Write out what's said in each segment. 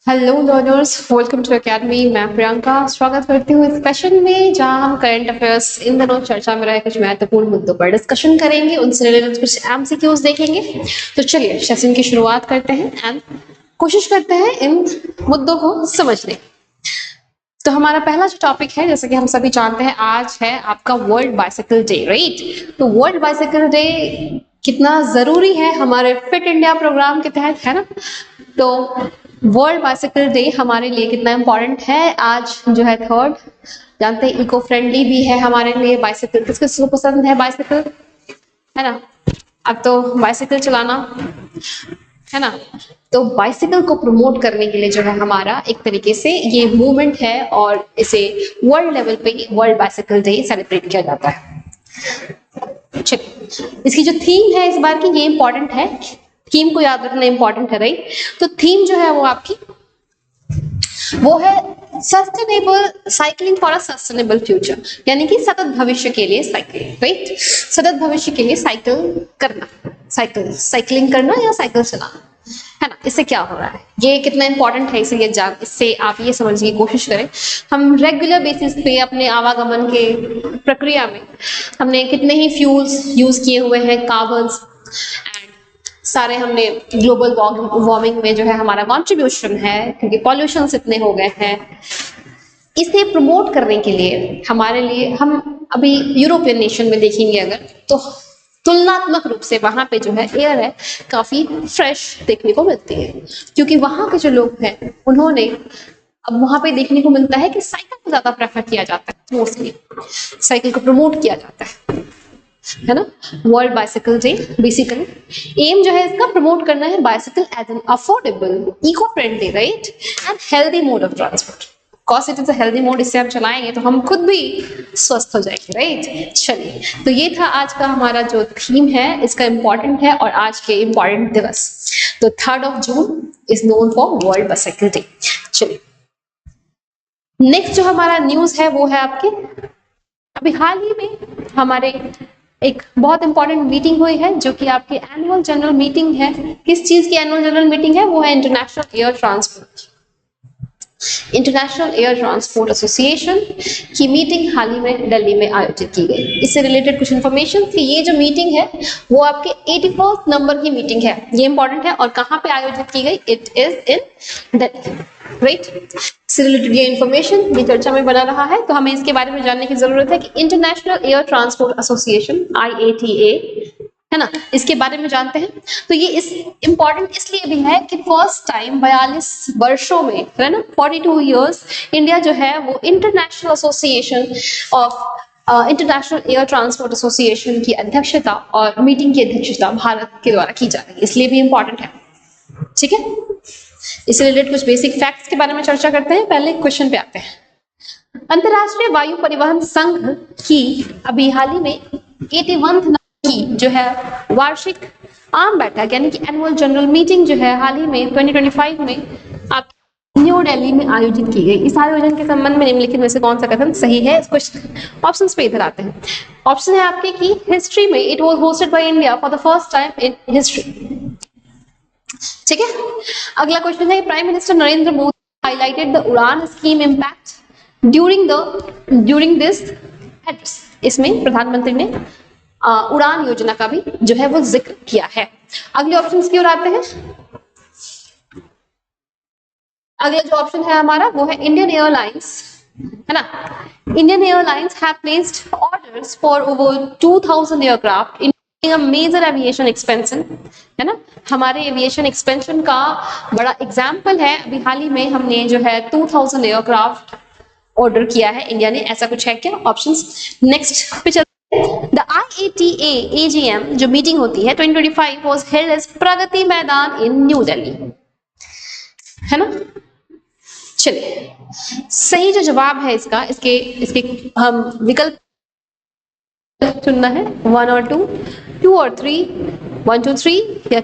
Hello learners, welcome to academy. मैं प्रियंका स्वागत करती हूँ इस सेशन में जहाँ हम करंट अफेयर्स इन दिनों चर्चा में रहे कुछ महत्वपूर्ण मुद्दों पर डिस्कशन करेंगे, उनसे रिलेटेड कुछ एमसीक्यूज देखेंगे। तो चलिए सेशन की शुरुआत करते हैं एंड कोशिश करते हैं इन मुद्दों को समझने। तो हमारा पहला जो टॉपिक है, जैसे कि हम सभी जानते हैं, आज है आपका वर्ल्ड बाइसाइकिल डे, राइट। तो वर्ल्ड बाइसाइकिल डे कितना जरूरी है हमारे फिट इंडिया प्रोग्राम के तहत, है ना। तो वर्ल्ड बाइसाइकिल डे हमारे लिए कितना इंपॉर्टेंट है। आज जो है थर्ड, जानते हैं इको फ्रेंडली भी है हमारे लिए बाइसाइकिल। किस किस को पसंद है बाइसाइकिल, है ना। अब तो बाइसाइकिल चलाना, है ना। तो बाइसाइकिल को प्रमोट करने के लिए जो है हमारा एक तरीके से ये मूवमेंट है और इसे वर्ल्ड लेवल पे वर्ल्ड बाइसाइकिल डे सेलिब्रेट किया जाता है। इसकी जो थीम है इस बार की, ये इंपॉर्टेंट है, थीम को याद रखना इंपॉर्टेंट है, राइट। तो थीम जो है वो आपकी वो है sustainable cycling for a sustainable future, यानी कि सतत भविष्य के लिए साइकिलिंग, राइट। सतत भविष्य के लिए साइकिल करना, साइकिलिंग करना या साइकिल चलाना, है ना। इससे क्या हो रहा है, ये कितना इंपॉर्टेंट है, इससे आप ये समझने की कोशिश करें। हम रेगुलर बेसिस पे अपने आवागमन के प्रक्रिया में हमने कितने ही फ्यूल्स यूज किए हुए हैं, कार्बन्स, सारे हमने ग्लोबल वार्मिंग में जो है हमारा कंट्रीब्यूशन है, क्योंकि पॉल्यूशन इतने हो गए हैं। इसे प्रमोट करने के लिए हमारे लिए, हम अभी यूरोपियन नेशन में देखेंगे अगर, तो तुलनात्मक रूप से वहां पे जो है एयर है काफी फ्रेश देखने को मिलती है, क्योंकि वहां के जो लोग हैं उन्होंने, अब वहां पे देखने को मिलता है कि साइकिल को ज्यादा प्रेफर किया जाता है, मोस्टली साइकिल को प्रमोट किया जाता है ना। World bicycle day basically um जो है इसका प्रमोट करना है bicycle as an affordable, eco friendly, right, and healthy mode of transport. Cause it is a healthy mode, इससे हम चलाएंगे तो हम खुद भी स्वस्थ हो जाएंगे, राइट। चलिए, तो ये था आज का हमारा जो थीम है, इसका इंपॉर्टेंट है और आज के इंपॉर्टेंट दिवस। तो 3rd of June is known for world bicycle day. चलिए, नेक्स्ट जो हमारा न्यूज है वो है आपके, अभी हाल ही में हमारे एक बहुत इंपॉर्टेंट मीटिंग हुई है, जो कि आपकी एनुअल जनरल मीटिंग है। किस चीज की एनुअल जनरल मीटिंग है, वो है international air transport, international air transport association की मीटिंग हाल ही में दिल्ली में आयोजित की गई। इससे रिलेटेड कुछ इन्फॉर्मेशन कि ये जो मीटिंग है वो आपके 81st नंबर की मीटिंग है, ये इंपॉर्टेंट है। और कहाँ पे आयोजित की गई, it is in Delhi, right. इससे रिलेटेड ये इन्फॉर्मेशन ये चर्चा में बना रहा है, तो हमें इसके बारे में जानने की जरूरत है कि international air transport association IATA, है ना, इसके बारे में जानते हैं। तो ये इस इंपॉर्टेंट इसलिए भी है कि फर्स्ट टाइम 42 वर्षों में, है ना, 42 इयर्स, इंडिया जो है वो international association of international air transport association की अध्यक्षता और मीटिंग की अध्यक्षता भारत के द्वारा की जा रही है, इसलिए भी इंपॉर्टेंट है, ठीक है। इससे रिलेटेड कुछ बेसिक फैक्ट्स के बारे में चर्चा करते हैं, पहले क्वेश्चन पे आते हैं। अंतरराष्ट्रीय वायु परिवहन संघ की अभी हाल ही में 81th की जो है वार्षिक आम बैठक, यानी कि एनुअल जनरल मीटिंग जो है हाल ही में 2025 में आप न्यू दिल्ली में आयोजित की गई। इस आयोजन के संबंध में निम्नलिखित में से कौन सा कथन सही है, इसको ऑप्शंस पे इधर आते हैं। ऑप्शन है आपके की हिस्ट्री में it was hosted by India for the first time in history, ठीक है। अगला क्वेश्चन है, prime minister Narendra Modi highlighted the UDAN scheme impact during this address. इसमें प्रधानमंत्री ने उड़ान योजना का भी जो है वो जिक्र किया है। अगले ऑप्शंस की ओर आते हैं। अगला जो ऑप्शन है हमारा वो है इंडियन एयरलाइंस, है ना। Indian airlines have placed orders for over 2000 aircraft in major aviation expansion, है ना। हमारे एविएशन एक्सपेंशन का बड़ा एग्जाम्पल है, अभी हाल ही में हमने जो है 2000 एयरक्राफ्ट ऑर्डर किया है इंडिया ने, ऐसा कुछ है क्या। ऑप्शंस नेक्स्ट पे चलते हैं। द IATA AGM जो मीटिंग होती है 2025 was held as Pragati Maidan in new Delhi, है ना। चलिए, सही जो जवाब है इसका, इसके हम विकल्प चुनना है, 1 और 2, 2 और 3, 1 2 3, या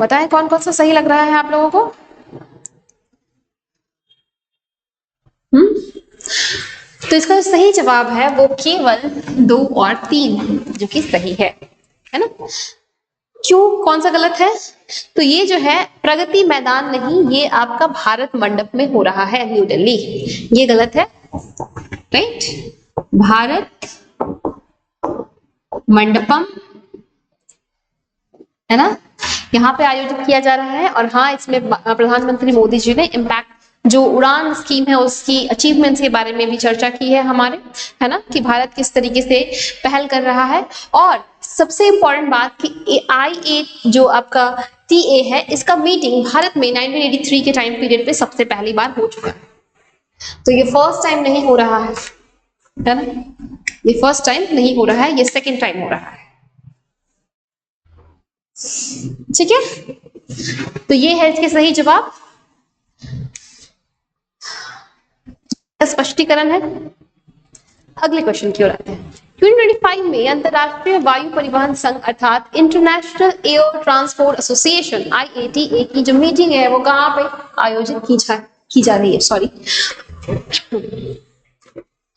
बताएं कौन कौन सा सही लग रहा है आप लोगों को। तो इसका जो सही जवाब है वो केवल 2 और 3 जो कि सही है। है ना। क्यों, कौन सा गलत है? तो ये जो है प्रगति मैदान नहीं, ये आपका भारत मंडप में हो रहा है, न्यू दिल्ली, ये गलत है, राइट। भारत मंडपम, है ना, यहाँ पे आयोजित किया जा रहा है। और हाँ, इसमें प्रधानमंत्री मोदी जी ने इम्पैक्ट जो उड़ान स्कीम है उसकी अचीवमेंट्स के बारे में भी चर्चा की है हमारे, है ना, कि भारत किस तरीके से पहल कर रहा है। और सबसे इंपॉर्टेंट बात कि IA जो आपका TA है, इसका मीटिंग भारत में 1983 के टाइम पीरियड पे सबसे पहली बार हो चुका है। तो ये फर्स्ट टाइम नहीं हो रहा है ना, ये फर्स्ट टाइम नहीं हो रहा है, ये सेकेंड टाइम हो रहा है, ठीक है। तो ये है इसके सही जवाब, स्पष्टीकरण है। अगले क्वेश्चन की ओर आते हैं। 2025 में अंतरराष्ट्रीय वायु परिवहन संघ अर्थात international air transport association IATA की जो मीटिंग है वो कहाँ पे आयोजित की जा रही है, सॉरी।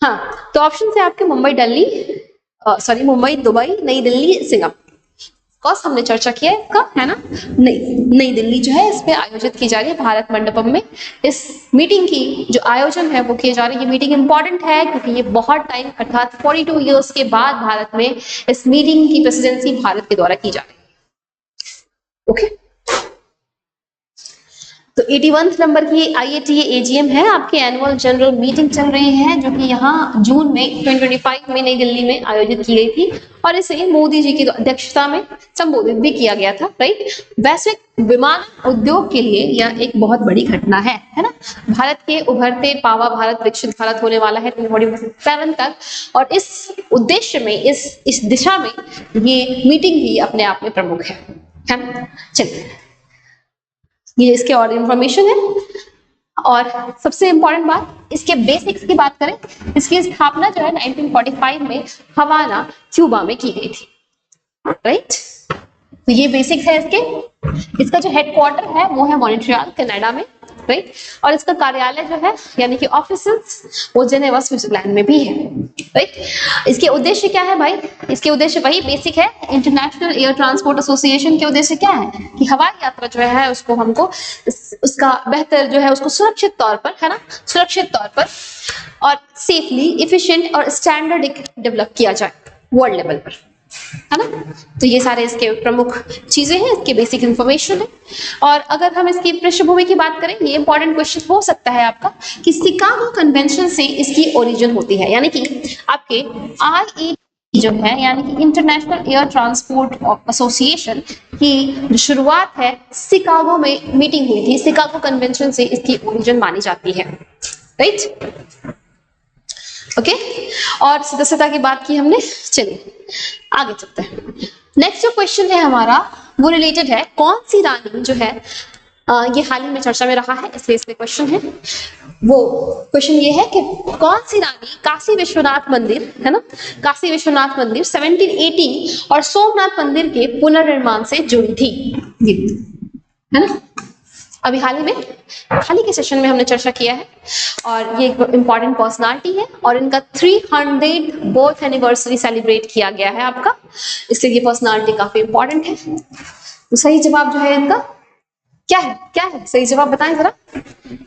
हाँ, तो ऑप्शन है आपके मुंबई, दिल्ली, सॉरी मुंबई, दुबई, नई दिल्ली, सिंगापुर। कॉस हमने चर्चा किया है इसका, है ना। नई दिल्ली जो है इस पे आयोजित की जा रही है, भारत मंडपम में इस मीटिंग की जो आयोजन है वो किए जा रही है। ये मीटिंग इंपॉर्टेंट है क्योंकि ये बहुत टाइम अर्थात 42 इयर्स के बाद भारत में इस मीटिंग की प्रेसिडेंसी भारत के द्वारा की जा रही है। ओके, तो 81 नंबर की IATA AGM है, आपकी एनुअल जनरल मीटिंग चल रही है जो कि यहाँ जून में 2025 में नई दिल्ली में आयोजित की गई थी और इसे मोदी जी की अध्यक्षता में संबोधित भी किया गया था, राइट। वैश्विक विमान उद्योग के लिए यह एक बहुत बड़ी घटना है ना। भारत के उभरते पावा भारत, विकसित भारत होने वाला है 2047 तक, और इस उद्देश्य में इस दिशा में ये मीटिंग भी अपने आप में प्रमुख है ना। चलिए, ये इसके और इंफॉर्मेशन है। और सबसे इंपॉर्टेंट बात, इसके बेसिक्स की बात करें, इसकी स्थापना जो है 1945 में हवाना, क्यूबा में की गई थी, राइट। तो ये बेसिक्स है इसके। इसका जो हेडक्वार्टर है वो है मॉन्ट्रियल, कनाडा में, राइट। और इसका कार्यालय जो है यानी कि ऑफिसेस वो जेनेवा, स्विट्जरलैंड में भी है, राइट। इसके उद्देश्य क्या है भाई? इसके उद्देश्य वही बेसिक है, इंटरनेशनल एयर ट्रांसपोर्ट एसोसिएशन के उद्देश्य क्या है कि हवाई यात्रा जो है उसको हमको उसका बेहतर जो है उसको सुरक्षित तौर पर, है ना, सुरक्षित तौर पर और सेफली, इफिशिएंट और स्टैंडर्ड डेवलप किया जाए वर्ल्ड लेवल पर, है ना। तो ये सारे इसके प्रमुख चीजें हैं, इसके बेसिक इंफॉर्मेशन है। और अगर हम इसकी पृष्ठभूमि की बात करें, ये इंपॉर्टेंट क्वेश्चन हो सकता है आपका कि शिकागो कन्वेंशन से इसकी ओरिजिन होती है, यानी कि आपके IATA जो है यानी कि इंटरनेशनल एयर ट्रांसपोर्ट एसोसिएशन की जो शुरुआत है शिकागो में मीटिंग हुई थी, शिकागो कन्वेंशन से इसकी ओरिजिन मानी जाती है, राइट। ओके, और सदस्यता की बात की हमने। चलिए आगे चलते हैं। नेक्स्ट जो क्वेश्चन है हमारा वो रिलेटेड है, कौन सी रानी जो है ये हाल ही में चर्चा में रहा है इसलिए इसमें क्वेश्चन है। वो क्वेश्चन ये है कि कौन सी रानी काशी विश्वनाथ मंदिर, है ना, काशी विश्वनाथ मंदिर 1780 और सोमनाथ मंदिर के पुनर्निर्माण से जुड़ी थी, है ना। अभी हाल ही के सेशन में हमने चर्चा किया है और ये एक इंपॉर्टेंट पर्सनालिटी है और इनका 300 बर्थ एनिवर्सरी सेलिब्रेट किया गया है आपका, इसलिए ये पर्सनालिटी काफी इंपॉर्टेंट है। तो सही जवाब जो है इनका क्या है सही जवाब बताएं जरा।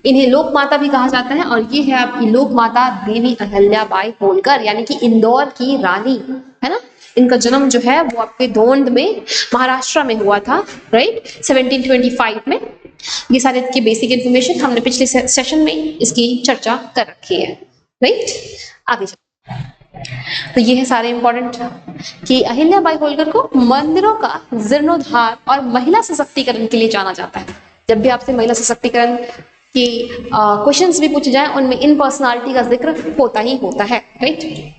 इन्हें लोक माता भी कहा जाता है और ये है आपकी लोक माता देवी अहिल्याबाई होलकर यानी कि इंदौर की रानी, है ना। इनका जन्म जो है वो आपके दोंड में महाराष्ट्र में हुआ था, राइट, 1725 में। ये सारे इसके बेसिक इंफॉर्मेशन हमने पिछले सेशन में इसकी चर्चा कर रखी है, राइट। आगे तो ये है सारे इंपॉर्टेंट कि अहिल्याबाई होलकर को मंदिरों का जीर्णोद्धार और महिला सशक्तिकरण के लिए जाना जाता है। जब भी आपसे महिला सशक्तिकरण की क्वेश्चंस भी पूछे जाए उनमें इन पर्सनालिटी का जिक्र होता ही होता है, राइट।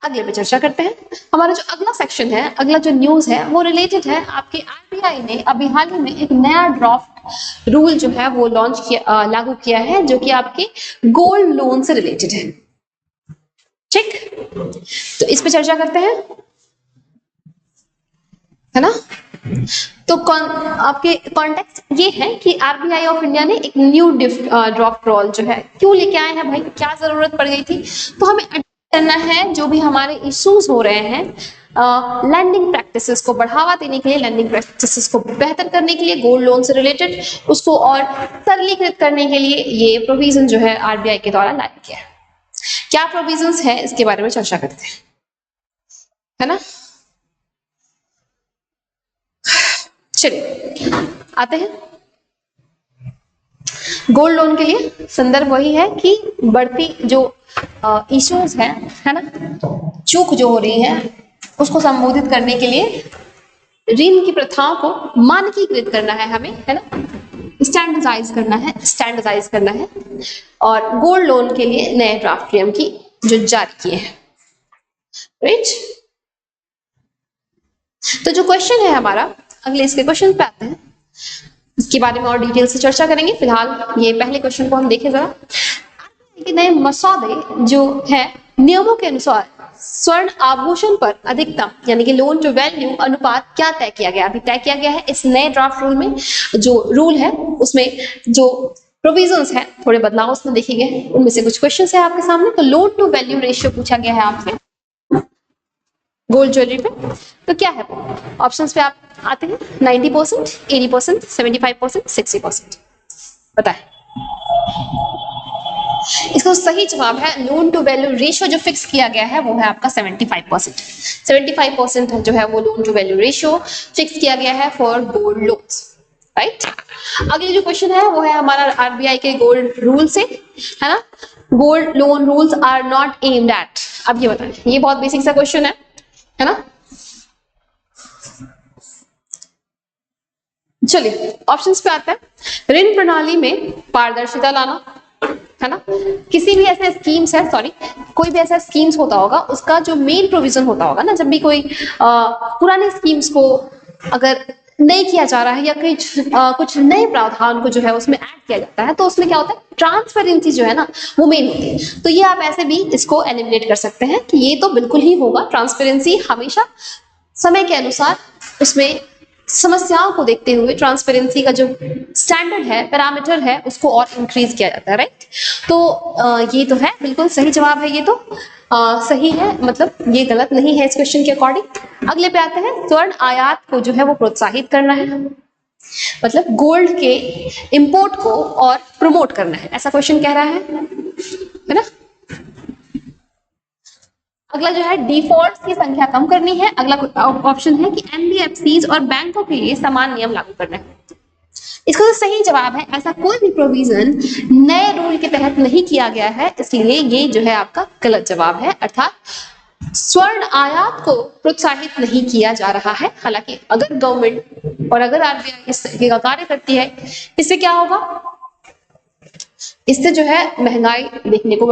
अगले पे चर्चा करते हैं। हमारा जो अगला सेक्शन है, अगला जो न्यूज है वो रिलेटेड है आपके RBI ने अभी हाल ही में एक नया ड्राफ्ट रूल जो है वो लॉन्च किया, लागू किया है जो कि आपके गोल्ड लोन से रिलेटेड है, ठीक। तो इस पे चर्चा करते हैं, है ना। तो आपके कॉन्टेक्स्ट ये है कि RBI ऑफ इंडिया ने एक न्यू ड्राफ्ट रूल जो है क्यों लेके आए हैं भाई, क्या जरूरत पड़ गई थी। तो हमें करना है जो भी हमारे इश्यूज हो रहे हैं लैंडिंग प्रैक्टिसेस को बढ़ावा देने के लिए, लैंडिंग प्रैक्टिसेस को बेहतर करने के लिए, गोल्ड लोन से रिलेटेड उसको और सरलीकृत करने के लिए ये प्रोविजन जो है आरबीआई के द्वारा लाया गया है। क्या प्रोविजंस है इसके बारे में चर्चा करते हैं, है ना। चलिए आते हैं गोल्ड लोन के लिए। संदर्भ वही है कि बढ़ती जो इश्यूज है ना, चूक जो हो रही है उसको संबोधित करने के लिए ऋण की प्रथाओं को मानकीकृत करना है हमें, है ना, स्टैंडर्डाइज करना है और गोल्ड लोन के लिए नए ड्राफ्ट नियम की जो जारी किए हैं, राइट। तो जो क्वेश्चन है हमारा, अगले इसके क्वेश्चन पे आते हैं, इसके बारे में और डिटेल से चर्चा करेंगे। फिलहाल ये पहले क्वेश्चन को हम देखें जरा। कि नए मसौदे जो है नियमों के अनुसार स्वर्ण आभूषण पर अधिकतम यानी कि लोन टू वैल्यू अनुपात क्या तय किया गया, अभी तय किया गया है इस नए ड्राफ्ट रूल में। जो रूल है उसमें जो प्रोविजंस है थोड़े बदलाव उसमें देखे गए, उनमें से कुछ क्वेश्चन है आपके सामने। तो लोन टू वैल्यू रेशियो पूछा गया है आपसे गोल्ड ज्वेलरी पे, तो क्या है ऑप्शंस पे आप आते हैं 90%, 80%, 75%, 60%। बताएं इसका सही जवाब है लोन टू वैल्यू रेशियो जो फिक्स किया गया है वो है आपका 75%। 75% जो है वो loan to value ratio fix किया गया है फॉर गोल्ड लोन्स, राइट। अगली जो क्वेश्चन है वो है हमारा आरबीआई के गोल्ड रूल से, है ना। Gold loan rules are not aimed at, अब ये बताएं, ये बहुत बेसिक सा क्वेश्चन है ना। चलिए ऑप्शंस पे आता है। ऋण प्रणाली में पारदर्शिता लाना, है ना। किसी भी ऐसे स्कीम्स है, सॉरी कोई भी ऐसा स्कीम्स होता होगा उसका जो मेन प्रोविजन होता होगा ना, जब भी कोई पुरानी स्कीम्स को अगर नहीं किया जा रहा है या कुछ नए प्रावधान को जो है उसमें ऐड किया जाता है तो उसमें क्या होता है, ट्रांसपेरेंसी जो है ना वो मेन होती है। तो ये आप ऐसे भी इसको एलिमिनेट कर सकते हैं कि ये तो बिल्कुल ही होगा, ट्रांसपेरेंसी हमेशा समय के अनुसार उसमें समस्याओं को देखते हुए ट्रांसपेरेंसी का जो स्टैंडर्ड है, पैरामीटर है, उसको और इंक्रीज किया जाता है, राइट। तो ये तो है बिल्कुल सही जवाब है, ये तो सही है, मतलब ये गलत नहीं है इस क्वेश्चन के अकॉर्डिंग। अगले पे आते हैं, स्वर्ण आयात को जो है वो प्रोत्साहित करना है, मतलब गोल्ड के इंपोर्ट को और प्रमोट करना है, ऐसा क्वेश्चन कह रहा है ना। अगला जो है डिफॉल्ट की संख्या कम करनी है। अगला ऑप्शन है कि एनबीएफसीज और बैंकों के लिए समान नियम लागू करना है। इसका तो सही जवाब है ऐसा कोई भी प्रोविजन नए रूल के तहत नहीं किया गया है, इसलिए ये जो है आपका गलत जवाब है, अर्थात स्वर्ण आयात को प्रोत्साहित नहीं किया जा रहा है। हालांकि अगर गवर्नमेंट और अगर आरबीआई इस तरीके का कार्य करती है, इससे क्या होगा, इससे जो है महंगाई देखने को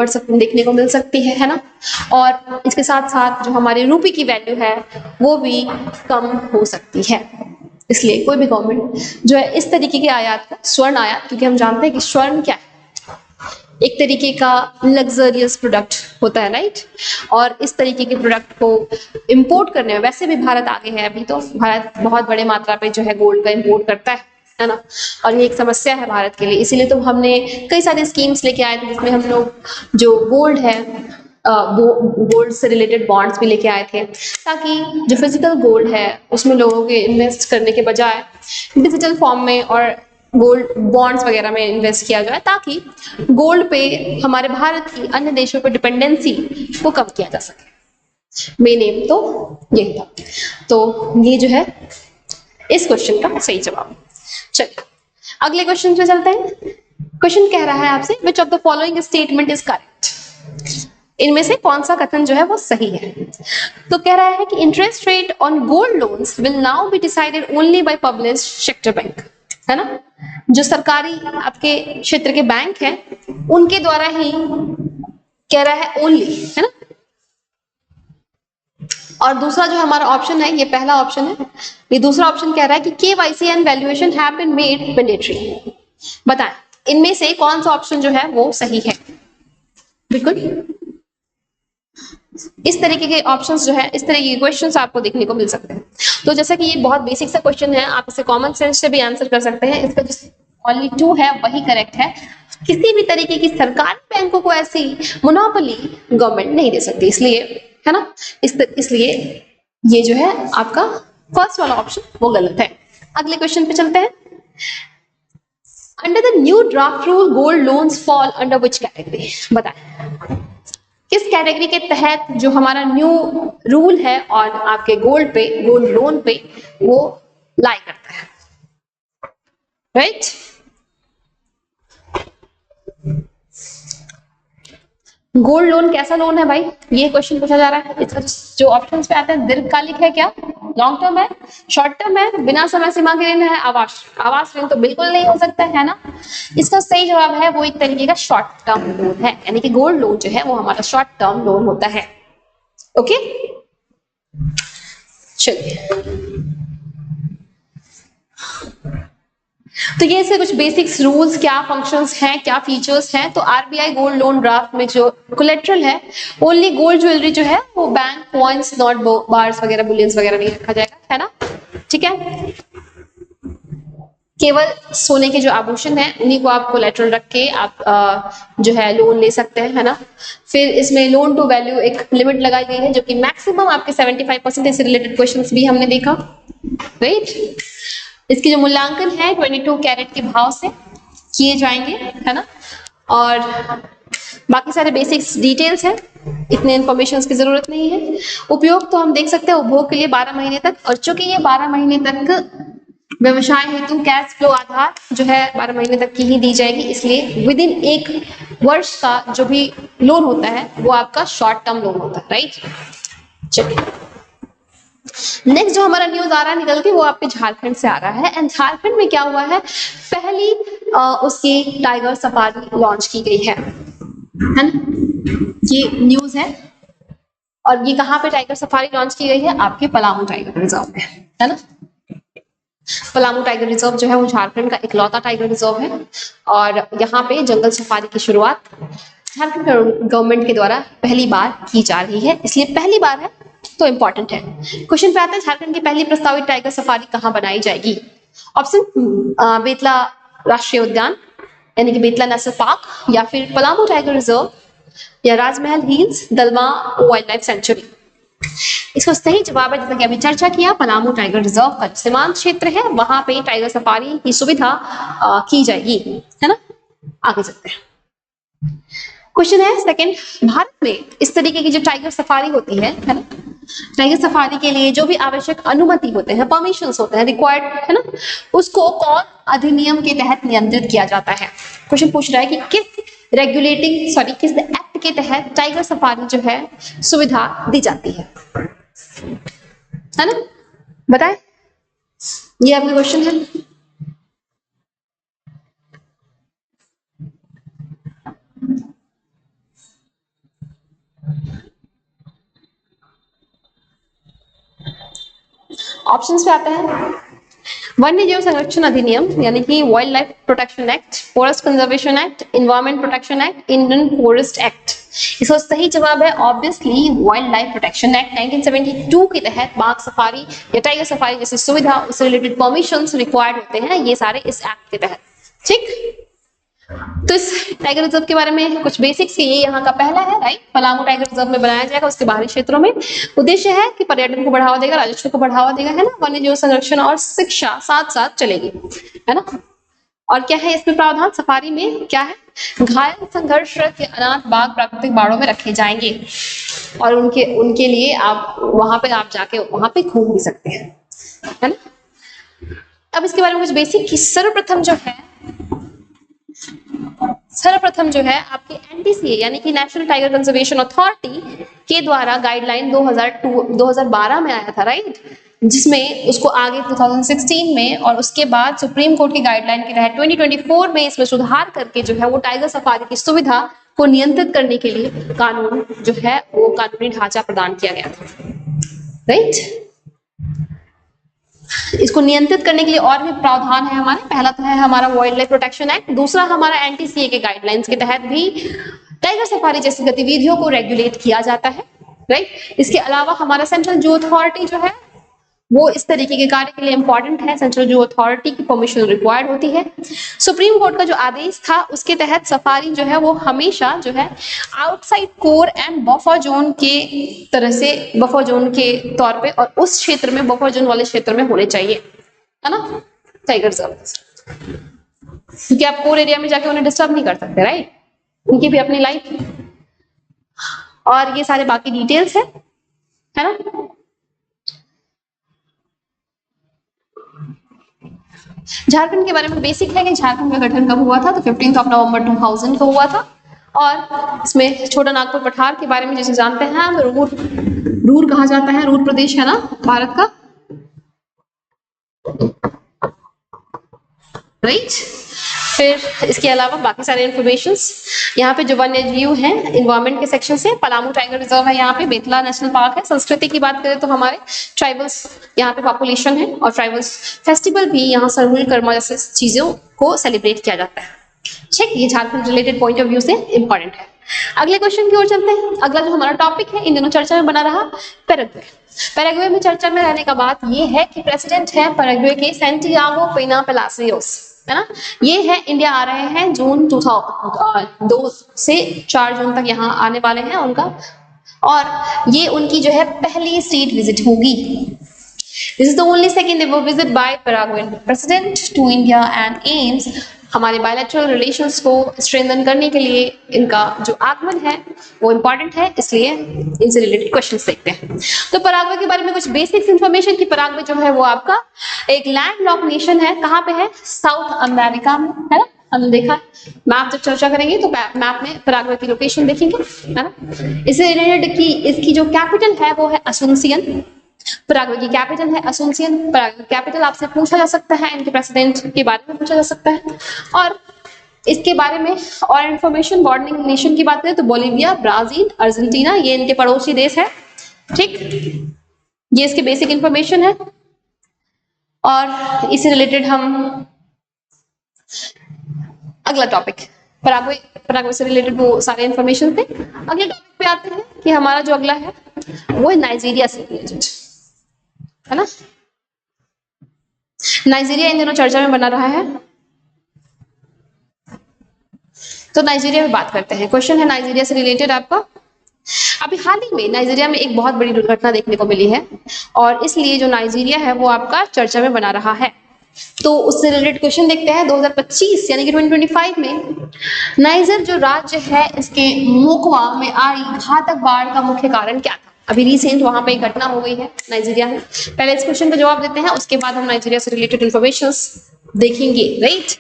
मिल सकती है ना। और इसके साथ साथ जो हमारे रुपए की वैल्यू है वो भी कम हो सकती है। इसलिए कोई भी गवर्नमेंट जो है इस तरीके के आयात को, स्वर्ण आयात, क्योंकि हम जानते हैं कि स्वर्ण क्या है, एक तरीके का लग्जरियस प्रोडक्ट होता है, राइट। और इस तरीके के प्रोडक्ट को इंपोर्ट करने में वैसे भी भारत आगे है, अभी तो भारत बहुत बड़े मात्रा पे जो है गोल्ड का इंपोर्ट करता है ना। और ये एक समस्या है भारत के लिए, इसीलिए तो हमने कई सारे स्कीम्स लेके आए थे जिसमें हम लोग जो गोल्ड है गोल्ड से रिलेटेड बॉन्ड्स भी लेके आए थे, ताकि जो फिजिकल गोल्ड है उसमें लोगों के इन्वेस्ट करने के बजाय डिजिटल फॉर्म में और गोल्ड बॉन्ड्स वगैरह में इन्वेस्ट किया जाए, ताकि गोल्ड पे हमारे भारत की अन्य देशों पर डिपेंडेंसी को कम किया जा सके। मेन एम तो यही था। तो ये जो है इस क्वेश्चन का सही जवाब। चलिए अगले क्वेश्चन पे चलते हैं। क्वेश्चन कह रहा है आपसे, which of the following statement is correct, इनमें से कौन सा कथन जो है वो सही है। तो कह रहा है कि interest rate on gold loans will now be decided only by publish sector bank, है ना। जो सरकारी आपके क्षेत्र के बैंक हैं उनके द्वारा ही कह रहा है ओनली, है ना। और दूसरा जो हमारा ऑप्शन है, ये पहला ऑप्शन है, ये दूसरा ऑप्शन कह रहा है कि KYC and valuation have been made mandatory. बताएं इनमें से कौन सा ऑप्शन जो है वो सही है। बिल्कुल इस तरीके के ऑप्शंस जो है, इस तरीके के क्वेश्चंस आपको देखने को मिल सकते हैं। तो जैसा कि ये बहुत बेसिक सा क्वेश्चन है, आप इसे कॉमन सेंस से भी आंसर कर सकते हैं। इसका जो ओनली 2 है वही करेक्ट है। किसी भी तरीके की सरकारी बैंकों को ऐसी मोनोपोली गवर्नमेंट नहीं दे सकती, इसलिए, है ना, इसलिए ये जो है आपका फर्स्ट वाला ऑप्शन वो गलत है। अगले क्वेश्चन पे चलते हैं। Under the new draft rule gold loans fall under which category? बताएं किस कैटेगरी के तहत जो हमारा न्यू रूल है और आपके गोल्ड लोन पे वो लाई करता है, राइट? गोल्ड लोन कैसा लोन है भाई, ये क्वेश्चन पूछा जा रहा है। इसका जो ऑप्शंस पे आते हैं, दीर्घकालिक है क्या, लॉन्ग टर्म है, शॉर्ट टर्म है, बिना समय सीमा के ऋण है, आवास ऋण तो बिल्कुल नहीं हो सकता है ना। इसका सही जवाब है वो एक तरीके का शॉर्ट टर्म लोन है, यानी कि गोल्ड लोन जो है वो हमारा शॉर्ट टर्म लोन होता है। ओके, चलिए तो ये से कुछ बेसिक्स रूल्स, क्या फंक्शंस हैं, क्या फीचर्स हैं। तो आरबीआई गोल्ड लोन ड्राफ्ट में जो कोलेट्रल है, ओनली गोल्ड ज्वेलरी जो है वो बैंक कॉइंस, नॉट बार्स वगैरह, बुलियंस वगैरह नहीं रखा जाएगा, है ना, ठीक है। केवल सोने के जो आभूषण है उन्हीं को आप कोलेट्रल रख के आप जो है लोन ले सकते हैं, है ना। फिर इसमें लोन टू वैल्यू एक लिमिट लगाई गई है जो कि मैक्सिमम आपके 75% से रिलेटेड क्वेश्चंस भी हमने देखा, राइट। इसकी जो मूल्यांकन है 22 कैरेट के भाव से किए जाएंगे, है ना। और बाकी सारे बेसिक्स डिटेल्स हैं, इतने इंफॉर्मेशन की जरूरत नहीं है। उपयोग तो हम देख सकते हैं उपभोग के लिए 12 महीने तक, और चूंकि ये 12 महीने तक व्यवसाय हेतु कैश फ्लो आधार जो है 12 महीने तक की ही दी जाएगी, इसलिए विद इन 1 वर्ष का जो भी लोन होता है वो आपका शॉर्ट टर्म लोन होता है, राइट। चलिए नेक्स्ट जो हमारा न्यूज आ रहा है निकल के, वो आपके झारखंड से आ रहा है। एंड झारखंड में क्या हुआ है, पहली उसकी टाइगर सफारी लॉन्च की गई है ना, ये न्यूज है। और ये कहाँ पे टाइगर सफारी लॉन्च की गई है, आपके पलामू टाइगर रिजर्व में, है ना। पलामू टाइगर रिजर्व जो है वो झारखंड का इकलौता टाइगर रिजर्व है, और यहाँ पे जंगल सफारी की शुरुआत झारखंड गवर्नमेंट के द्वारा पहली बार की जा रही है, इसलिए पहली बार है तो इंपॉर्टेंट है। क्वेश्चन पे आता है झारखंड की पहली प्रस्तावित टाइगर सफारी कहाँ बनाई जाएगी? ऑप्शन बेतला राष्ट्रीय उद्यान यानी कि बेतला नेशनल पार्क, या फिर पलामू टाइगर रिजर्व, या राजमहल हिल्स, दलमा वाइल्ड लाइफ सेंचुरी। इसका सही जवाब है, जैसा कि अभी चर्चा किया, पलामू टाइगर रिजर्व का सीमांत क्षेत्र है, वहां पे टाइगर सफारी की सुविधा की जाएगी, है ना। आगे चलते हैं। क्वेश्चन है सेकंड, भारत में इस तरीके की जो टाइगर सफारी होती है ना, टाइगर सफारी के लिए जो भी आवश्यक अनुमति होते हैं, परमिशंस होते हैं, रिक्वायर्ड, है ना, उसको कौन अधिनियम के तहत नियंत्रित किया जाता है? क्वेश्चन पूछ रहा है कि किस एक्ट के तहत टाइगर सफारी जो है सुविधा दी जाती है ना, बताए। ये आपका क्वेश्चन है। ऑप्शंस पे आता है वन्य जीव संरक्षण अधिनियम यानी कि wild life protection act, forest conservation act, environment protection act, Indian forest act. इसका सही जवाब है obviously wild life protection act. 1972 के तहत बाघ सफारी या टाइगर सफारी जैसी सुविधा, उससे रिलेटेड परमिशंस रिक्वायर्ड होते हैं, ये सारे इस एक्ट के तहत, ठीक। तो इस टाइगर रिजर्व के बारे में कुछ बेसिक्स, ये यहाँ का पहला है, राइट। पलामू टाइगर रिजर्व में बनाया जाएगा, उसके बाहरी क्षेत्रों में। उद्देश्य है कि पर्यटन को बढ़ावा देगा, राजस्व को बढ़ावा देगा, है ना, वन्य जीव संरक्षण और शिक्षा साथ साथ चलेगी, है ना। और क्या है इसमें प्रावधान, सफारी में क्या है, घायल संघर्षरत या अनाथ बाघ प्राकृतिक बाड़ों में रखे जाएंगे, और उनके लिए आप वहां पे आप जाके वहां पे घूम भी सकते हैं, है ना। अब इसके बारे में कुछ बेसिक की सर्वप्रथम जो है आपके एनटीसीए यानी कि नेशनल टाइगर कंजर्वेशन अथॉरिटी के द्वारा गाइडलाइन 2012 में आया था, राइट, जिसमें उसको आगे 2016 में और उसके बाद सुप्रीम कोर्ट की गाइडलाइन के तहत 2024 में इसमें सुधार करके जो है वो टाइगर सफारी की सुविधा को नियंत्रित करने के लिए कानून जो है वो कानूनी ढांचा प्रदान किया गया था, राइट। इसको नियंत्रित करने के लिए और भी प्रावधान है हमारे। पहला तो है हमारा वाइल्ड लाइफ प्रोटेक्शन एक्ट, दूसरा हमारा एनटीसीए के गाइडलाइंस के तहत भी टाइगर सफारी जैसी गतिविधियों को रेगुलेट किया जाता है, राइट। इसके अलावा हमारा सेंट्रल जू अथॉरिटी जो है वो इस तरीके के कार्य के लिए इंपॉर्टेंट है। सेंट्रल जो अथॉरिटी की परमिशन रिक्वायर्ड होती है। सुप्रीम कोर्ट का जो आदेश था उसके तहत सफारी जो है वो हमेशा जो है outside core and buffer zone के तरह से, बफर जोन के तौर पे, और उस क्षेत्र में, बफर जोन वाले क्षेत्र में होने चाहिए, है ना, टाइगर रिजर्व, क्योंकि आप कोर एरिया में जाके उन्हें डिस्टर्ब नहीं कर सकते, राइट, उनकी भी अपनी लाइफ। और ये सारे बाकी डिटेल्स है ना। झारखंड के बारे में बेसिक है कि झारखंड का गठन कब हुआ था, तो 15 नवंबर 2000 को हुआ था। और इसमें छोटा नागपुर पठार के बारे में जैसे जानते हैं हम, रूर कहा जाता है, रूर प्रदेश है ना भारत का, राइट। फिर इसके अलावा बाकी सारे इंफॉर्मेशन यहाँ पे जो वन्य जीव है इन्वायरमेंट के सेक्शन से, पलामू टाइगर रिजर्व है, यहाँ पे बेतला नेशनल पार्क है। संस्कृति की बात करें तो हमारे ट्राइबल्स यहाँ पे पॉपुलेशन है, और ट्राइबल्स फेस्टिवल भी यहाँ सरहुल कर्मा जैसे चीजों को सेलिब्रेट किया जाता है। ठीक, ये Jharkhand related point of view से इंपॉर्टेंट है। अगले क्वेश्चन की ओर चलते हैं। अगला जो हमारा टॉपिक है इन दिनों चर्चा में बना रहा, पैराग्वे। पैराग्वे में चर्चा में रहने का बात ये है कि प्रेसिडेंट है पैराग्वे के सैंटियागो पेना पेलासियोस, है ना। ये है इंडिया आ रहे हैं जून 2 से 4 जून तक यहाँ आने वाले हैं उनका, और ये उनकी जो है पहली स्टेट विजिट होगी। This is the only second ever visit by Paraguayan president to India and aims हमारे बायलैटरल रिलेशंस को स्ट्रेंथन करने के लिए इनका जो आगमन है वो इम्पोर्टेंट है, इसलिए इनसे रिलेटेड क्वेश्चंस देखते हैं। तो पराग्वे के बारे में कुछ बेसिक इंफॉर्मेशन कि पराग्वे जो है वो आपका एक लैंडलॉक नेशन है। कहाँ पे है? साउथ अमेरिका में, है ना। हमने देखा मैप जब चर्चा करेंगे तो मैप में पराग्वे की लोकेशन देखेंगे, है ना। इससे रिलेटेड की इसकी जो कैपिटल है वो है असुनसियन। पराग्वे की कैपिटल है असुनसियन। पराग्वे कैपिटल आपसे पूछा जा सकता है, इनके प्रेसिडेंट के बारे में पूछा जा सकता है। और इसके बारे में और इंफॉर्मेशन बॉर्डरिंग नेशन की बात करें तो बोलिविया, ब्राजील, अर्जेंटीना, ये इनके पड़ोसी देश है। ठीक, ये इसके बेसिक इंफॉर्मेशन है। और इससे रिलेटेड हम अगला टॉपिक पराग्वे से रिलेटेड वो सारे इंफॉर्मेशन थे। अगले टॉपिक पे आते हैं कि हमारा जो अगला है वो है नाइजीरिया से रिलेटेड, है ना। नाइजीरिया इन दिनों चर्चा में बना रहा है, तो नाइजीरिया में बात करते हैं। क्वेश्चन है नाइजीरिया से रिलेटेड आपका। अभी हाल ही में नाइजीरिया में एक बहुत बड़ी दुर्घटना देखने को मिली है, और इसलिए जो नाइजीरिया है वो आपका चर्चा में बना रहा है। तो उससे रिलेटेड क्वेश्चन देखते हैं। 2025 यानी कि 2025 में नाइजर जो राज्य है इसके मोकवा में आई घातक बाढ़ का मुख्य कारण क्या था? अभी रिसेंट वहां पे एक घटना हो गई है नाइजीरिया में। पहले इस क्वेश्चन का जवाब देते हैं, उसके बाद हम नाइजीरिया से रिलेटेड इंफॉर्मेशन देखेंगे, राइट।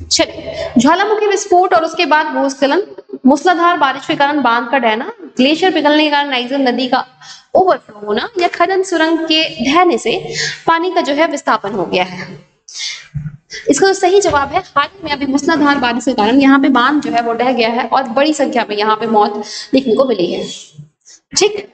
चलिए, ज्वालामुखी विस्फोट और उसके बाद भूस्खलन, मूसलाधार बारिश के कारण बांध का ढहना, ग्लेशियर पिघलने के कारण नाइजर नदी का ओवरफ्लो होना, या खनन सुरंग के ढहने से पानी का जो है विस्थापन हो गया है। इसका जो सही जवाब है, हाल ही में अभी मूसलाधार बारिश के कारण यहाँ पे बांध जो है वो ढह गया है, और बड़ी संख्या में यहाँ पे मौत देखने को मिली है। ठीक,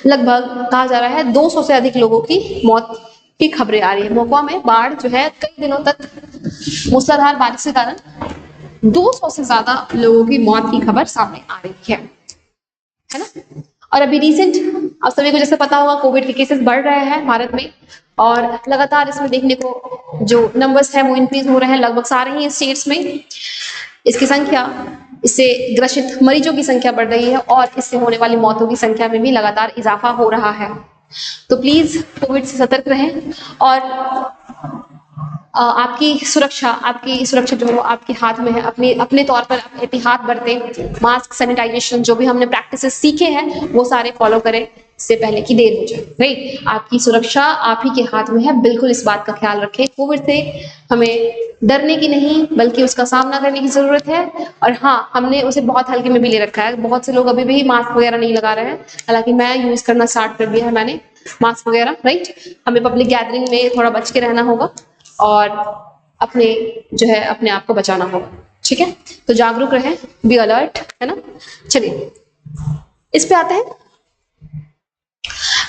लगभग कहा जा रहा है 200 से अधिक लोगों की मौत की खबरें आ रही है। मोकवा में बाढ़ जो है कई दिनों तक मूसलाधार बारिश के कारण 200 से ज्यादा लोगों की मौत की खबर सामने आ रही है ना। और अभी रिसेंट आप सभी को जैसे पता होगा कोविड के केसेस बढ़ रहे हैं भारत में, और लगातार इसमें देखने को जो नंबर्स हैं वो इंक्रीज हो रहे हैं लगभग सारे ही स्टेट्स में। इसकी संख्या, इससे ग्रसित मरीजों की संख्या बढ़ रही है, और इससे होने वाली मौतों की संख्या में भी लगातार इजाफा हो रहा है। तो प्लीज कोविड से सतर्क रहें, और आपकी सुरक्षा जो है वो आपके हाथ में है। अपने तौर पर एहतियात बरतें, मास्क, सैनिटाइजेशन, जो भी हमने प्रैक्टिसेस सीखे हैं वो सारे फॉलो करें इससे पहले कि देर हो जाए, राइट। आपकी सुरक्षा आप ही के हाथ में है, बिल्कुल इस बात का ख्याल रखें। कोविड से हमें डरने की नहीं बल्कि उसका सामना करने की जरूरत है। और हाँ, हमने उसे बहुत हल्के में भी ले रखा है। बहुत से लोग अभी भी मास्क वगैरह नहीं लगा रहे हैं, हालांकि मैं यूज करना स्टार्ट कर दिया है मैंने मास्क वगैरह, राइट। हमें पब्लिक गैदरिंग में थोड़ा बच के रहना होगा, और अपने जो है अपने आप को बचाना होगा, ठीक है। तो जागरूक रहें, बी अलर्ट, है ना। चलिए इस पे आते हैं।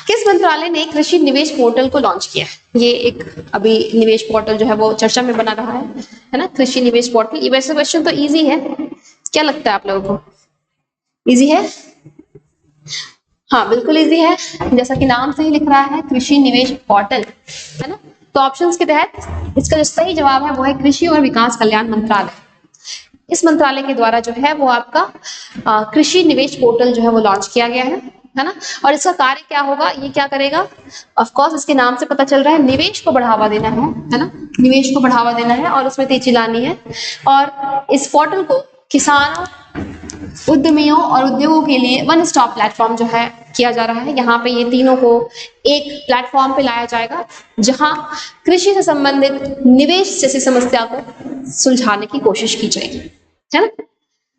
किस मंत्रालय ने कृषि निवेश पोर्टल को लॉन्च किया है? ये एक अभी निवेश पोर्टल जो है वो चर्चा में बना रहा है ना, कृषि निवेश पोर्टल। ये वैसे क्वेश्चन तो इजी है, क्या लगता है आप लोगों को? इजी है? हाँ बिल्कुल इजी है, जैसा कि नाम से ही लिख रहा है कृषि निवेश पोर्टल, है ना। तो ऑप्शंस के तहत इसका जो सही जवाब है वो है कृषि और विकास कल्याण मंत्रालय। इस मंत्रालय के द्वारा जो है वो आपका कृषि निवेश पोर्टल जो है वो लॉन्च किया गया है ना। और इसका कार्य क्या होगा, ये क्या करेगा, ऑफ कोर्स इसके नाम से पता चल रहा है, निवेश को बढ़ावा देना है ना, निवेश को बढ़ावा देना है और उसमें तेजी लानी है। और इस पोर्टल को किसानों, उद्यमियों और उद्योगों के लिए वन स्टॉप प्लेटफॉर्म जो है किया जा रहा है। यहाँ पे ये तीनों को एक प्लेटफॉर्म पे लाया जाएगा जहां कृषि से संबंधित निवेश जैसी समस्या को सुलझाने की कोशिश की जाएगी, है ना।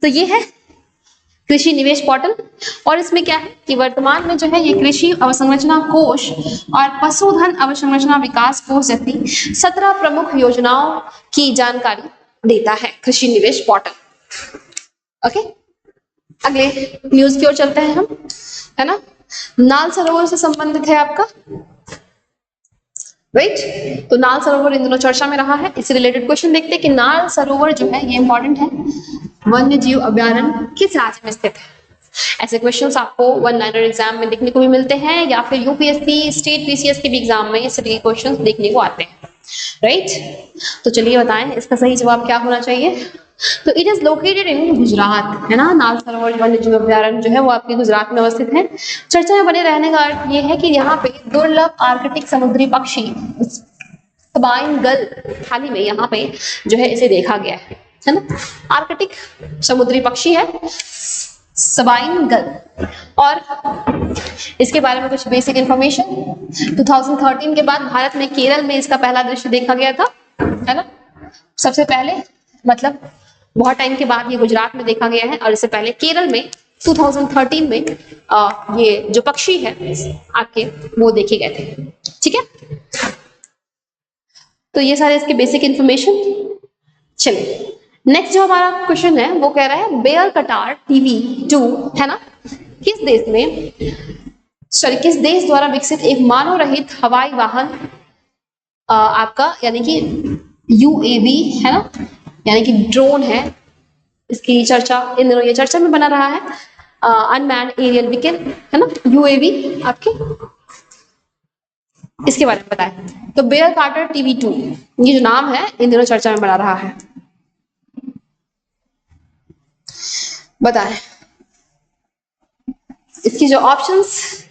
तो ये है कृषि निवेश पोर्टल। और इसमें क्या है कि वर्तमान में जो है ये कृषि अवसंरचना कोष और पशुधन अवसंरचना विकास कोष जैसी 17 प्रमुख योजनाओं की जानकारी देता है कृषि निवेश पोर्टल। ओके, अगले न्यूज की ओर चलते हैं हम, है ना। नाल सरोवर से संबंधित है आपका, राइट। तो नाल सरोवर इन दिनों चर्चा में रहा है, इससे रिलेटेड क्वेश्चन देखते हैं कि नाल सरोवर जो है ये इंपॉर्टेंट है, वन्य जीव अभ्यारण्य किस राज्य में स्थित है। ऐसे क्वेश्चंस आपको वन लाइनर एग्जाम में देखने को भी मिलते हैं या फिर यूपीएससी स्टेट पीसीएस के भी एग्जाम में इस तरीके के क्वेश्चंस देखने को आते हैं, राइट। तो चलिए बताएं इसका सही जवाब क्या होना चाहिए। तो it is located in Gujarat, है ना। नाल सरोवर वन्य जीव अभ्यारण्य जो है वो आपके गुजरात में अवस्थित है। चर्चा में बने रहने का अर्थ ये है कि यहाँ पे दुर्लभ आर्कटिक समुद्री पक्षी सबाइन गल हाल ही में यहाँ पे जो है इसे देखा गया है ना। आर्कटिक समुद्री पक्षी है सबाइन गल। और इसके बारे में कुछ बेसिक इंफॉर्मेशन, 2013 के बाद भारत में केरल में इसका पहला दृश्य देखा गया था, है ना। सबसे पहले मतलब बहुत टाइम के बाद ये गुजरात में देखा गया है और इससे पहले केरल में 2013 में ये जो पक्षी है आपके वो देखे गए थे, ठीक है। तो ये सारे इसके बेसिक इंफॉर्मेशन। चलिए नेक्स्ट जो हमारा क्वेश्चन है वो कह रहा है बेयर कटार TV2, है ना, किस देश द्वारा विकसित एक मानव रहित हवाई वाहन आपका यानी कि UAV, है ना, यानी कि ड्रोन है। इसकी चर्चा इन दिनों ये चर्चा में बना रहा है, अनमैन्ड एरियल व्हीकल, है ना, UAV आपके, इसके बारे में बताएं। तो बेयर कार्टर TV2 ये जो नाम है इन दिनों चर्चा में बना रहा है, बताएं। इसकी जो ऑप्शंस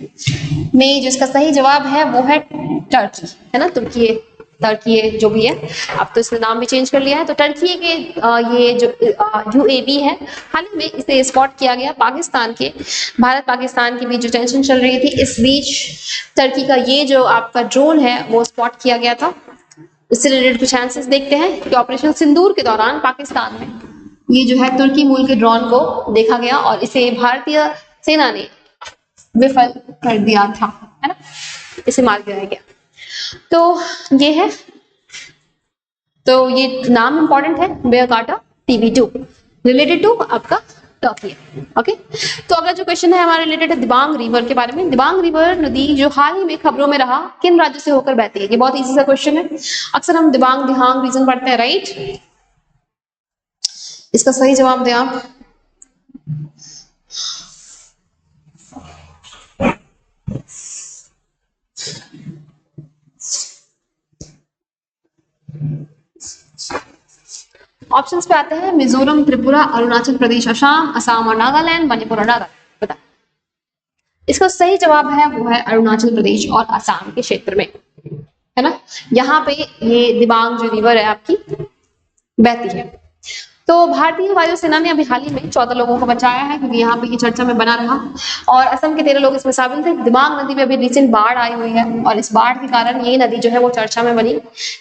में जो इसका सही जवाब है वो है टर्की, है ना, टर्की जो भी है, अब तो इसने नाम भी चेंज कर लिया है। तो टर्की के ये जो UAV है हाल ही में इसे स्पॉट किया गया पाकिस्तान के, भारत पाकिस्तान के बीच जो टेंशन चल रही थी इस बीच टर्की का ये जो आपका ड्रोन है वो स्पॉट किया गया था। इससे रिलेटेड कुछ आंसर्स देखते हैं कि ऑपरेशन सिंदूर के दौरान पाकिस्तान में ये जो है तुर्की मूल के ड्रोन को देखा गया और इसे भारतीय सेना ने विफल कर दिया था, है ना, इसे मार गिराया गया। तो ये है, तो ये नाम इंपॉर्टेंट है बेयर कार्टर TV2 रिलेटेड टू आपका टर्की है। ओके, तो अगला जो क्वेश्चन है हमारा रिलेटेड है दिबांग रिवर के बारे में। दिबांग रिवर नदी जो हाल ही में खबरों में रहा किन राज्यों से होकर बहती है। ये बहुत इजी सा क्वेश्चन है, अक्सर हम दिबांग दिहांग रीजन पढ़ते हैं, राइट। इसका सही जवाब दें आप। ऑप्शंस पे आते हैं मिजोरम, त्रिपुरा, अरुणाचल प्रदेश, असम और नागालैंड, मणिपुर और नागालैंड। बता, इसका सही जवाब है वो है अरुणाचल प्रदेश और असम के क्षेत्र में, है ना। यहाँ पे ये दिबांग जो रिवर है आपकी बहती है। तो भारतीय वायुसेना ने अभी हाल ही में 14 लोगों को बचाया है क्योंकि यहाँ पे ये चर्चा में बना रहा और असम के 13 लोग इसमें शामिल थे। दिबांग नदी में अभी रिसेंट बाढ़ आई हुई है और इस बाढ़ के कारण ये नदी जो है वो चर्चा में बनी,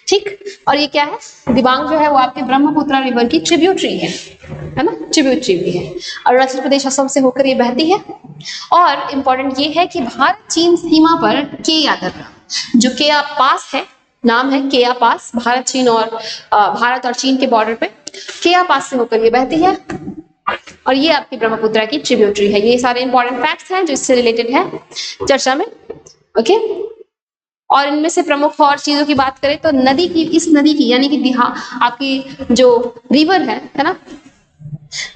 ठीक। और ये क्या है, दिबांग जो है वो आपके ब्रह्मपुत्र रिवर की ट्रिब्यूटरी है ना, ट्रिब्यूटरी भी है। अरुणाचल प्रदेश असम से होकर ये बहती है। और इम्पोर्टेंट ये है कि भारत चीन सीमा पर केया दर्रा जो केया पास है, नाम है केया पास, भारत और चीन के बॉर्डर पे केया पास से होकर ये बहती है और ये आपकी ब्रह्मपुत्र की ट्रिब्यूटरी है। ये सारे इंपॉर्टेंट फैक्ट्स हैं जो इससे रिलेटेड है चर्चा में, ओके। और इनमें से प्रमुख और चीजों की बात करें तो इस नदी की यानी कि आपकी जो रिवर है ना,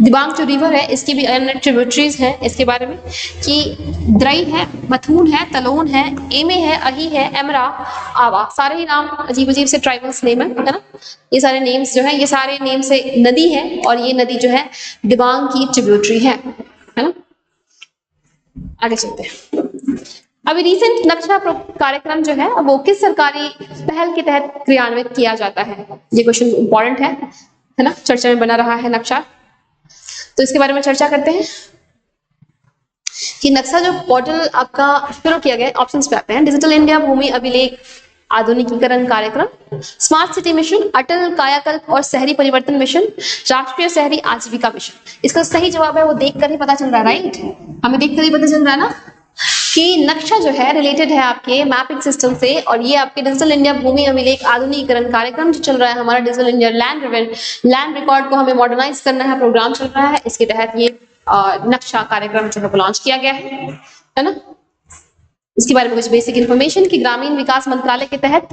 दिबांग जो रिवर है इसकी भी अन्य ट्रिब्यूटरीज है इसके बारे में कि द्रई है, मथुन है, तलोन है, एमे है, अही है, एमरा, आवा, सारे ही नाम अजीब अजीब से ट्राइबल्स नेम है ना। ये सारे नेम्स जो है ये सारे नेम से नदी है और ये नदी जो है दिबांग की ट्रिब्यूटरी है ना। आगे चलते हैं। अभी रिसेंट नक्शा कार्यक्रम जो है वो किस सरकारी पहल के तहत क्रियान्वित किया जाता है, ये क्वेश्चन इंपॉर्टेंट है ना, चर्चा में बना रहा है नक्शा। तो इसके बारे में चर्चा करते हैं कि नक्शा जो पोर्टल आपका शुरू किया गया, ऑप्शंस पे आते हैं। डिजिटल इंडिया भूमि अभिलेख आधुनिकीकरण कार्यक्रम, स्मार्ट सिटी मिशन, अटल कायाकल्प और शहरी परिवर्तन मिशन, राष्ट्रीय शहरी आजीविका मिशन। इसका सही जवाब है वो देखकर ही पता चल रहा है, राइट, हमें देखकर ही पता चल रहा है ना कि नक्शा जो है रिलेटेड है आपके मैपिंग सिस्टम से, और ये आपके डिजिटल इंडिया भूमि अभिलेख आधुनिकीकरण कार्यक्रम जो चल रहा है हमारा डिजिटल इंडिया लैंड रिकॉर्ड को हमें मॉडर्नाइज करना है, प्रोग्राम चल रहा है, इसके तहत ये नक्शा कार्यक्रम जो है लॉन्च किया गया है ना। इसके बारे में कुछ बेसिक इंफॉर्मेशन कि ग्रामीण विकास मंत्रालय के तहत,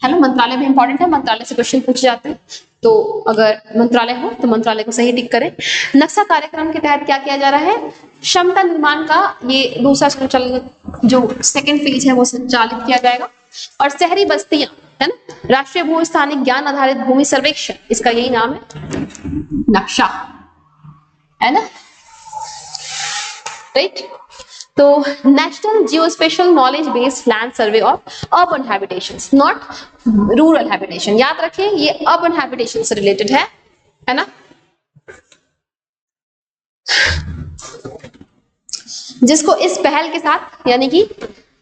है ना, मंत्रालय भी इंपॉर्टेंट है, मंत्रालय से क्वेश्चन पूछे जाते हैं, तो अगर मंत्रालय हो तो मंत्रालय को सही टिक करें। नक्शा कार्यक्रम के तहत क्या किया जा रहा है, क्षमता निर्माण का ये दूसरा संचालन जो सेकंड फेज है वो संचालित किया जाएगा, और शहरी बस्तियां, है ना, राष्ट्रीय भू स्थानिक ज्ञान आधारित भूमि सर्वेक्षण, इसका यही नाम है नक्शा, है ना, राइट। तो national geospatial knowledge based land survey of urban habitations, not rural habitation, याद रखें ये अर्बन हैबिटेशन से रिलेटेड है ना। जिसको इस पहल के साथ यानी कि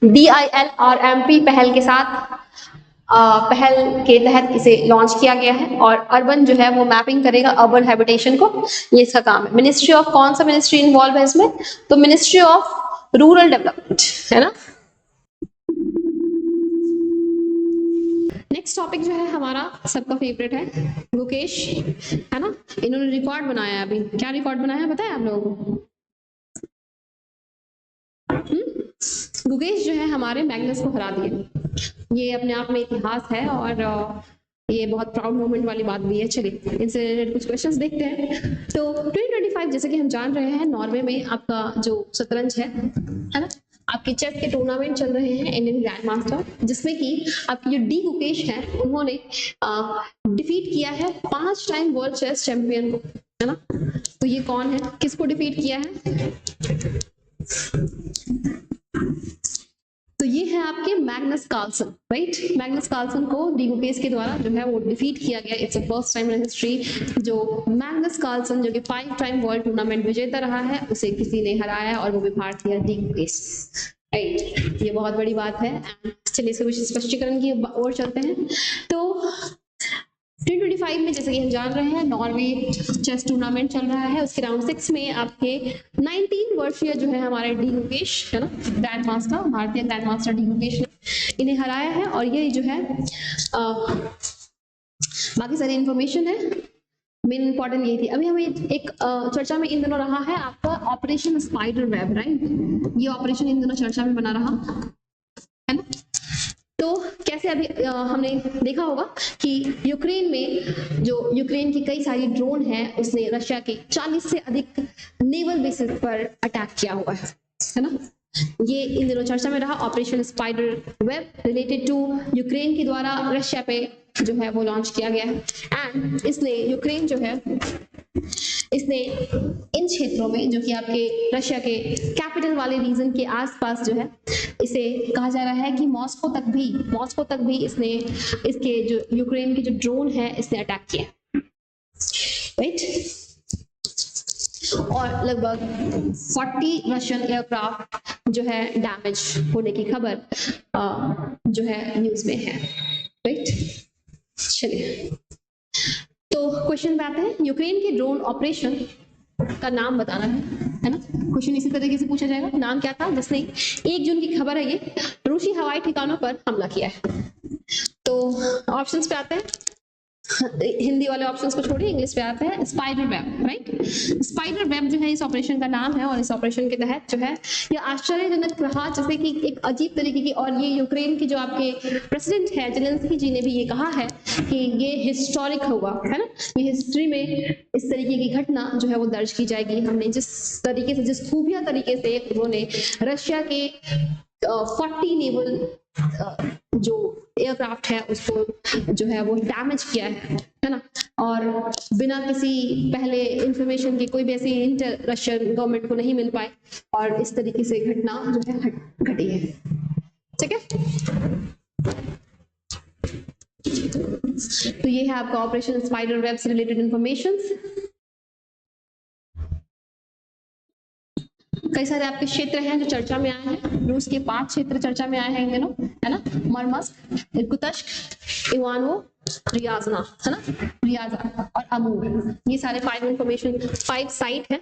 DILRMP पहल के साथ पहल के तहत इसे लॉन्च किया गया है, और अर्बन जो है वो मैपिंग करेगा अर्बन हैबिटेशन को, ये इसका काम है। मिनिस्ट्री ऑफ, कौन सा मिनिस्ट्री इन्वॉल्व है इसमें, तो मिनिस्ट्री ऑफ रूरल डेवलपमेंट, है ना। नेक्स्ट टॉपिक जो है हमारा सबका फेवरेट है गुकेश, है ना, इन्होंने रिकॉर्ड बनाया है। अभी क्या रिकॉर्ड बनाया है बताया आप लोगों को? गुकेश जो है हमारे मैग्नस को हरा दिया, ये अपने आप में इतिहास है और ये बहुत प्राउड मोमेंट वाली बात भी है। चलिए इनसे रिलेटेड कुछ क्वेश्चंस देखते हैं। तो 2025 जैसे कि हम जान रहे हैं नॉर्वे में आपका जो शतरंज है ना, आपके चेस के टूर्नामेंट चल रहे हैं, इंडियन ग्रैंड मास्टर, जिसमें कि आपके जो डी गुकेश है उन्होंने डिफीट किया है 5 टाइम वर्ल्ड चेस चैंपियन को, है ना। तो ये कौन है, किसको डिफीट किया है, तो ये है आपके Magnus Carlsen, right. Magnus Carlsen को डी गुकेश के द्वारा जो है वो डिफीट किया गया। It's first time in history जो मैग्नस कार्लसन जो कि 5 टाइम वर्ल्ड टूर्नामेंट विजेता रहा है उसे किसी ने हराया, और वो भी भारतीय डी गुकेश, राइट। ये बहुत बड़ी बात है। चलिए इसके कुछ स्पष्टीकरण की ओर चलते हैं। तो 2025 में जैसे कि हम जान रहे हैं नॉर्वे चेस टूर्नामेंट चल रहा है, उसके राउंड 6 में आपके 19 वर्षीय जो है हमारे डी गुकेश, है ना, ग्रैंड मास्टर, भारतीय ग्रैंड मास्टर डी गुकेश ने इन्हें हराया है। और ये जो है बाकी सारी इंफॉर्मेशन है, मेन इंपॉर्टेंट ये थी। अभी हमें एक चर्चा में इन दिनों रहा है आपका ऑपरेशन स्पाइडर वेब, राइट। ये ऑपरेशन इन दिनों चर्चा में बना रहा है ना। तो कैसे अभी हमने देखा होगा कि यूक्रेन में जो यूक्रेन की कई सारी ड्रोन है उसने रशिया के 40 से अधिक नेवल बेसिस पर अटैक किया हुआ है ना। ये इन दिनों चर्चा में रहा operation spider web, related to Ukraine के द्वारा रशिया पे जो है वो लॉन्च किया गया है। एंड इसने यूक्रेन जो है इसने इन क्षेत्रों में जो कि आपके रशिया के कैपिटल वाले रीजन के आसपास जो है, इसे कहा जा रहा है कि मॉस्को तक भी इसने इसके जो यूक्रेन के जो ड्रोन है इसने अटैक किया, राइट। और लगभग 40 रशियन एयरक्राफ्ट जो है डैमेज होने की खबर जो है न्यूज में है, राइट। चलिए तो क्वेश्चन पे आते हैं। यूक्रेन के ड्रोन ऑपरेशन का नाम बताना है ना। क्वेश्चन इसी तरीके से पूछा जाएगा, नाम क्या था जिसने 1 जून की खबर है ये रूसी हवाई ठिकानों पर हमला किया है। तो ऑप्शंस पे आते हैं। हिंदी वाले ऑप्शंस को छोड़िए, इंग्लिश पे आते हैं। Spider web, right. Spider web जो है इस ऑपरेशन का नाम है, और इस ऑपरेशन के तहत जो है ये आश्चर्यजनक रहा, जैसे कि एक अजीब तरीके की, और ये यूक्रेन की जो आपके प्रेसिडेंट है जेलेंस्की जी ने भी ये कहा है कि ये हिस्टोरिक होगा, है ना, ये हिस्ट्री में इस तरीके की घटना जो है वो दर्ज की जाएगी। हमने जिस तरीके से, जिस खुफिया तरीके से उन्होंने रशिया के 40 नेवल जो एयरक्राफ्ट है उसको जो है वो डैमेज किया है ना, और बिना किसी पहले इंफॉर्मेशन के, कोई भी ऐसी इंटर रशियन गवर्नमेंट को नहीं मिल पाए, और इस तरीके से घटना जो है घटी है। ठीक है, तो ये है आपका ऑपरेशन स्पाइडर वेब से रिलेटेड इंफॉर्मेशन। कई सारे आपके क्षेत्र हैं जो चर्चा में आए हैं। रूस के 5 क्षेत्र चर्चा में आए हैं इन दिनों, है ना, मरमस्क, इर्कुत्स्क, इवानो, रियाजना, है ना, रियाजा और अमूर। ये सारे 5 इंफॉर्मेशन, 5 साइट है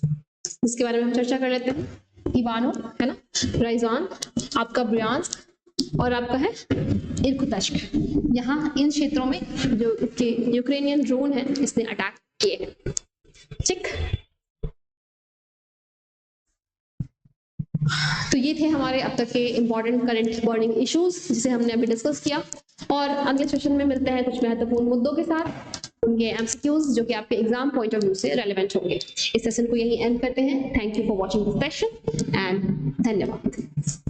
जिसके बारे में हम चर्चा कर लेते हैं। इवानो, है ना, राइजान, आपका ब्रियांस्क, और आपका है इर्कुत्स्क। यहाँ इन क्षेत्रों में जो इसके यूक्रेनियन ड्रोन है इसने अटैक किए हैं। ठीक, तो ये थे हमारे अब तक के इंपॉर्टेंट करंट बर्निंग इश्यूज जिसे हमने अभी डिस्कस किया, और अगले सेशन में मिलते हैं कुछ महत्वपूर्ण मुद्दों के साथ, उनके एमसीक्यूज जो कि आपके एग्जाम पॉइंट ऑफ व्यू से रेलेवेंट होंगे। इस सेशन को यही एंड करते हैं। Thank you for watching this session and धन्यवाद।